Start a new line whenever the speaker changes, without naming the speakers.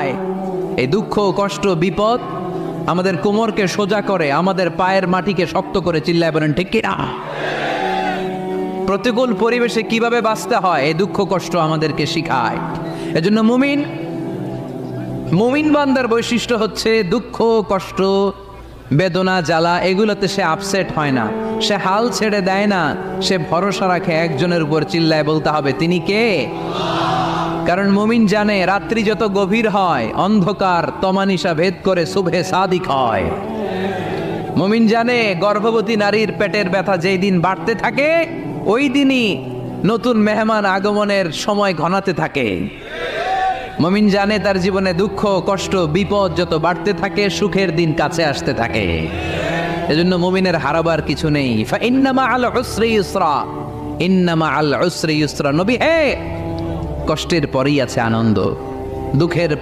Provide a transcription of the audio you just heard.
শিখায়। এই দুঃখ, কষ্ট, বিপদ আমাদের কোমরকে সোজা করে, আমাদের পায়ের মাটিকে শক্ত করে। চিল্লায় বলেন ঠিক কিনা? প্রতিকূল পরিবেশে কিভাবে বাঁচতে হয় এই দুঃখ কষ্ট আমাদেরকে শিখায়। এজন্য মুমিন বান্দার বৈশিষ্ট্য হচ্ছে দুঃখ কষ্ট বেদনা জ্বালা এগুলোতে সে আপসেট হয় না, সে হাল ছেড়ে দেয় না, সে ভরসা রাখে একজনের উপর। চিল্লায় বলতে হবে তিনি কে? কারণ মুমিন জানে রাত্রি যত গভীর হয় অন্ধকার তমানিসা ভেদ করে সুবহে সাদিক হয়। মুমিন জানে গর্ভবতী নারীর পেটের ব্যথা যেই দিন বাড়তে থাকে ওই দিনই নতুন মেহমান আগমনের সময় ঘনাতে থাকে। মুমিন জানে তার জীবনে দুঃখ কষ্ট বিপদ যত বাড়তে থাকে সুখের দিন কাছে আসতে থাকে। এজন্য মুমিনের হারাবার কিছু নেই। ফাইন্না মাআল উসরি ইউসরা, ইন্না মাআল উসরি ইউসরা। নবী হে, কষ্টের পরেই আছে আনন্দ, দুঃখের পর